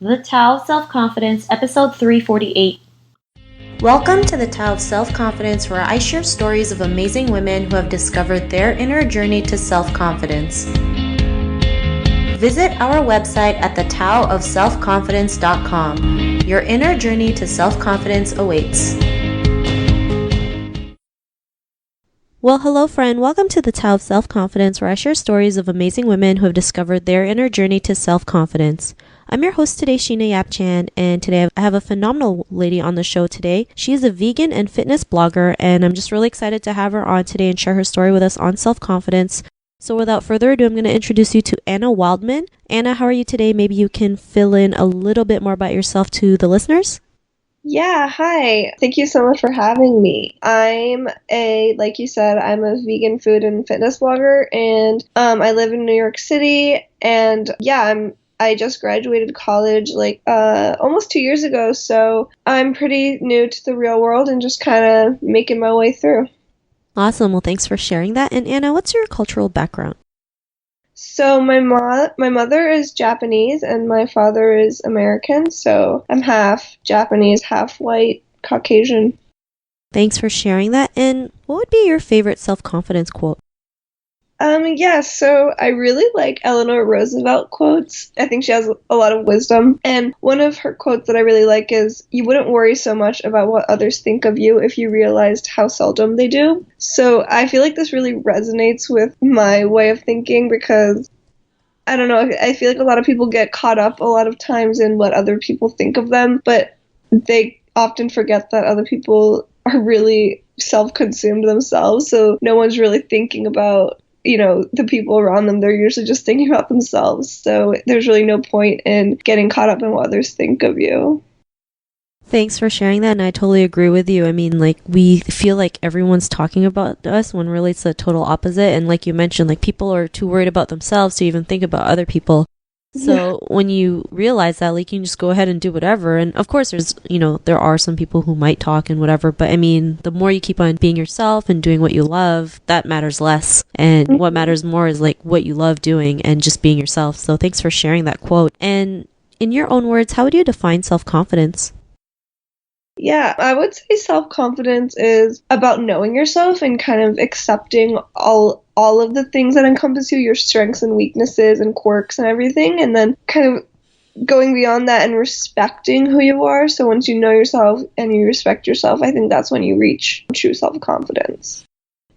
The Tao of Self-Confidence, episode 348. Welcome to the Tao of Self-Confidence, where I share stories of amazing women who have discovered their inner journey to self-confidence. Visit our website at thetaoofselfconfidence.com. Your inner journey to self-confidence awaits. Well, hello friend. Welcome to the Tao of Self-Confidence, where I share stories of amazing women who have discovered their inner journey to self-confidence. I'm your host today, Sheena Yapchan, and today I have a phenomenal lady on the show today. She is a vegan and fitness blogger, and I'm just really excited to have her on today and share her story with us on self-confidence. So without further ado, I'm going to introduce you to Anna Wildman. Anna, how are you today? Maybe you can fill in a little bit more about yourself to the listeners. Yeah, hi. Thank you so much for having me. Like you said, I'm a vegan food and fitness blogger, and I live in New York City, and I just graduated college almost 2 years ago, so I'm pretty new to the real world and just kind of making my way through. Awesome. Well, thanks for sharing that. And Anna, what's your cultural background? So my mother is Japanese and my father is American, so I'm half Japanese, half white, Caucasian. Thanks for sharing that. And what would be your favorite self-confidence quote? So I really like Eleanor Roosevelt quotes. I think she has a lot of wisdom. And one of her quotes that I really like is, "You wouldn't worry so much about what others think of you if you realized how seldom they do." So I feel like this really resonates with my way of thinking because, I don't know, I feel like a lot of people get caught up a lot of times in what other people think of them, but they often forget that other people are really self-consumed themselves. So no one's really thinking about the people around them. They're usually just thinking about themselves. So there's really no point in getting caught up in what others think of you. Thanks for sharing that, and I totally agree with you. I mean, we feel like everyone's talking about us when really it's the total opposite. And like you mentioned, people are too worried about themselves to even think about other people. So when you realize that, you can just go ahead and do whatever. And of course, there are some people who might talk and whatever. But I mean, the more you keep on being yourself and doing what you love, that matters less. And what matters more is what you love doing and just being yourself. So thanks for sharing that quote. And in your own words, how would you define self-confidence? Yeah, I would say self-confidence is about knowing yourself and kind of accepting all of the things that encompass you, your strengths and weaknesses and quirks and everything, and then kind of going beyond that and respecting who you are. So once you know yourself and you respect yourself, I think that's when you reach true self-confidence.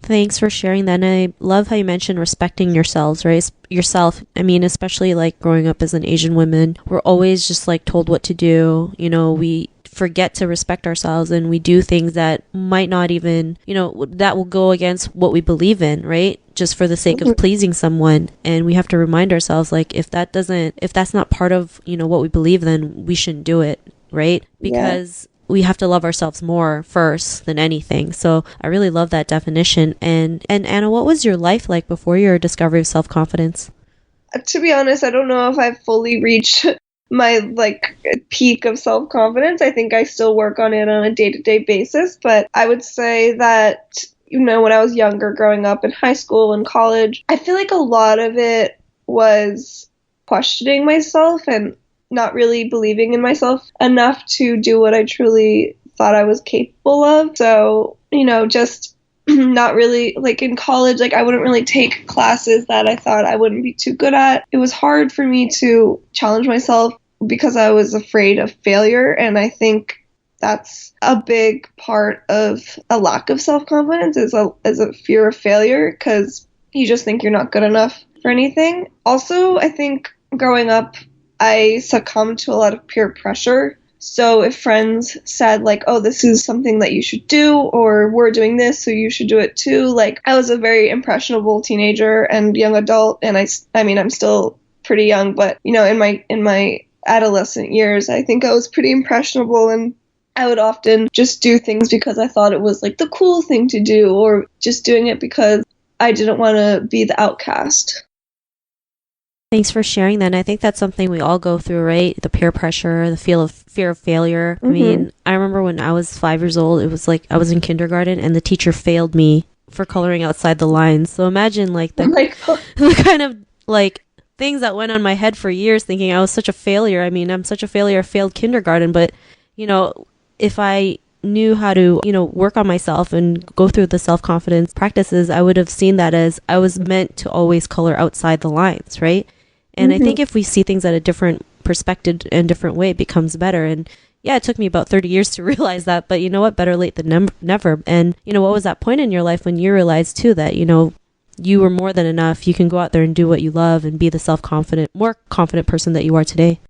Thanks for sharing that. And I love how you mentioned respecting yourselves, right? Yourself. I mean, especially growing up as an Asian woman, we're always just told what to do. We forget to respect ourselves and we do things that might not even, that will go against what we believe in, right? Just for the sake of pleasing someone. And we have to remind ourselves, if that's not part of, what we believe, then we shouldn't do it, right? Because we have to love ourselves more first than anything. So I really love that definition. And Anna, what was your life like before your discovery of self-confidence? To be honest, I don't know if I've fully reached my peak of self-confidence. I think I still work on it on a day-to-day basis, but I would say that, when I was younger, growing up in high school and college, I feel like a lot of it was questioning myself and not really believing in myself enough to do what I truly thought I was capable of. So, just not really, in college, I wouldn't really take classes that I thought I wouldn't be too good at. It was hard for me to challenge myself because I was afraid of failure, and I think that's a big part of a lack of self-confidence is a fear of failure, because you just think you're not good enough for anything. Also, I think growing up, I succumbed to a lot of peer pressure. So if friends said oh, this is something that you should do, or we're doing this, so you should do it too. I was a very impressionable teenager and young adult, and I mean, I'm still pretty young, but in my adolescent years, I think I was pretty impressionable, and I would often just do things because I thought it was the cool thing to do, or just doing it because I didn't want to be the outcast. Thanks for sharing that. And I think that's something we all go through, right? The peer pressure, the fear of failure. I mean, I remember when I was 5 years old, it was I was in kindergarten and the teacher failed me for coloring outside the lines. So imagine the kind of things that went on my head for years, thinking I was such a failure. I mean, I'm such a failure. I failed kindergarten, but if I knew how to, work on myself and go through the self-confidence practices, I would have seen that as I was meant to always color outside the lines, right? And I think if we see things at a different perspective and different way, it becomes better. And yeah, it took me about 30 years to realize that, but you know what? Better late than never. And what was that point in your life when you realized too that, you were more than enough. You can go out there and do what you love and be the more confident person that you are today?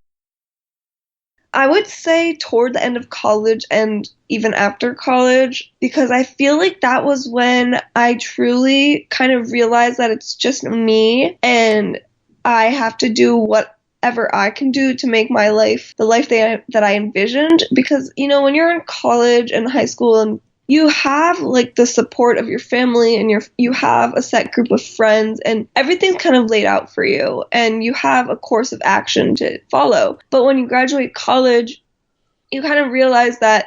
I would say toward the end of college and even after college, because I feel like that was when I truly kind of realized that it's just me and I have to do whatever I can do to make my life the life that I envisioned. Because, when you're in college and high school and you have like the support of your family and you have a set group of friends and everything's kind of laid out for you and you have a course of action to follow. But when you graduate college, you kind of realize that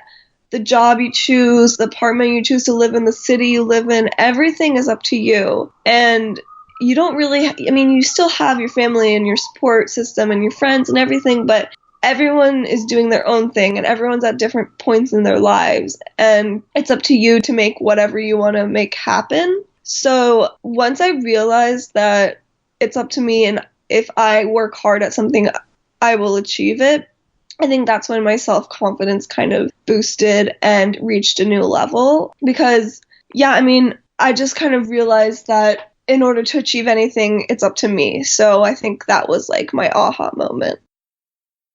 the job you choose, the apartment you choose to live in, the city you live in, everything is up to you. And you don't really, you still have your family and your support system and your friends and everything, but everyone is doing their own thing and everyone's at different points in their lives and it's up to you to make whatever you want to make happen. So once I realized that it's up to me and if I work hard at something, I will achieve it, I think that's when my self-confidence kind of boosted and reached a new level because, I just kind of realized that in order to achieve anything, it's up to me. So I think that was like my aha moment.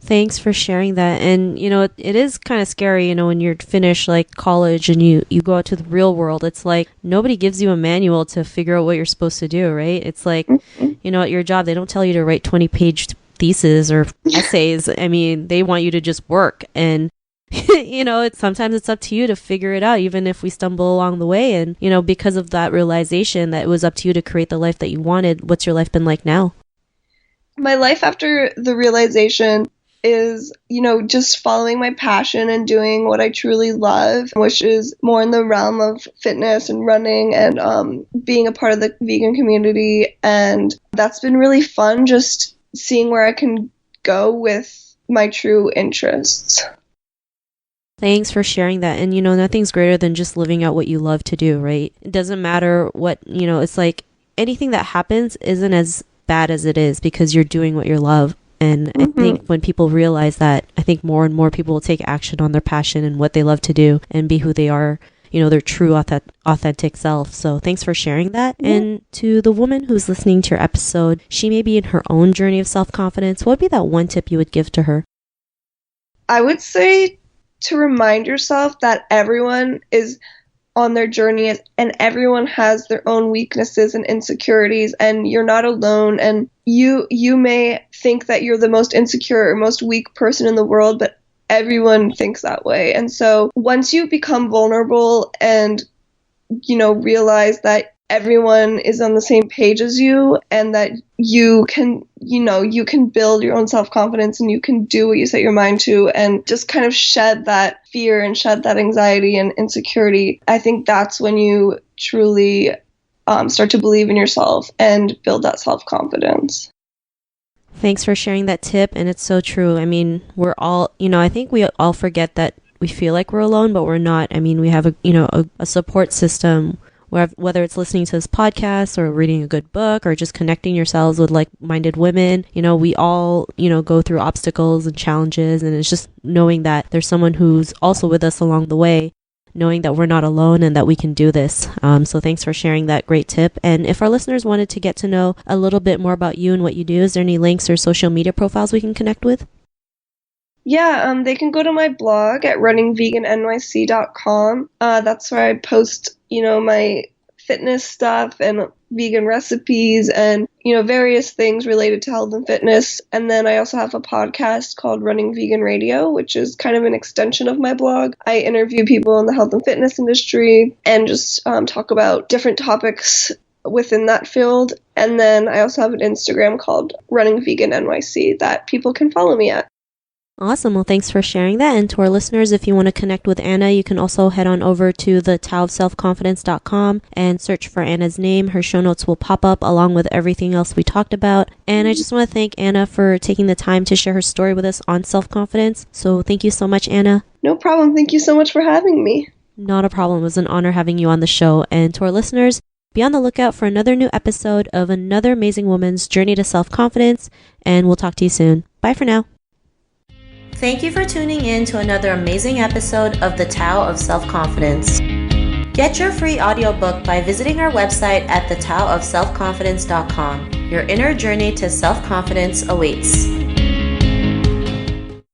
Thanks for sharing that. And, it is kind of scary, when you're finished like college and you go out to the real world. It's like nobody gives you a manual to figure out what you're supposed to do, right? It's like, at your job, they don't tell you to write 20-page theses or essays. They want you to just work. And, sometimes it's up to you to figure it out, even if we stumble along the way. And, because of that realization that it was up to you to create the life that you wanted, what's your life been like now? My life after the realization is, just following my passion and doing what I truly love, which is more in the realm of fitness and running and being a part of the vegan community. And that's been really fun, just seeing where I can go with my true interests. Thanks for sharing that. And, nothing's greater than just living out what you love to do, right? It doesn't matter what, it's like anything that happens isn't as bad as it is because you're doing what you love. And I think when people realize that, I think more and more people will take action on their passion and what they love to do and be who they are, their true authentic self. So thanks for sharing that. Yeah. And to the woman who's listening to your episode, she may be in her own journey of self-confidence. What would be that one tip you would give to her? I would say to remind yourself that everyone is on their journey and everyone has their own weaknesses and insecurities and you're not alone and you may think that you're the most insecure or most weak person in the world, but everyone thinks that way. And so once you become vulnerable and realize that everyone is on the same page as you and that you can build your own self-confidence and you can do what you set your mind to and just kind of shed that fear and shed that anxiety and insecurity, I think that's when you truly start to believe in yourself and build that self-confidence. Thanks for sharing that tip. And it's so true. We're all, I think we all forget that we feel like we're alone, but we're not. We have a support system. Whether it's listening to this podcast or reading a good book or just connecting yourselves with like-minded women, we all, go through obstacles and challenges. And it's just knowing that there's someone who's also with us along the way, knowing that we're not alone and that we can do this. So thanks for sharing that great tip. And if our listeners wanted to get to know a little bit more about you and what you do, is there any links or social media profiles we can connect with? Yeah, they can go to my blog at runningvegannyc.com. That's where I post, my fitness stuff and vegan recipes and, various things related to health and fitness. And then I also have a podcast called Running Vegan Radio, which is kind of an extension of my blog. I interview people in the health and fitness industry and just talk about different topics within that field. And then I also have an Instagram called Running Vegan NYC that people can follow me at. Awesome. Well, thanks for sharing that. And to our listeners, if you want to connect with Anna, you can also head on over to the taoofselfconfidence.com and search for Anna's name. Her show notes will pop up along with everything else we talked about. And I just want to thank Anna for taking the time to share her story with us on self-confidence. So thank you so much, Anna. No problem. Thank you so much for having me. Not a problem. It was an honor having you on the show. And to our listeners, be on the lookout for another new episode of another amazing woman's journey to self-confidence. And we'll talk to you soon. Bye for now. Thank you for tuning in to another amazing episode of The Tao of Self-Confidence. Get your free audiobook by visiting our website at thetaoofselfconfidence.com. Your inner journey to self-confidence awaits.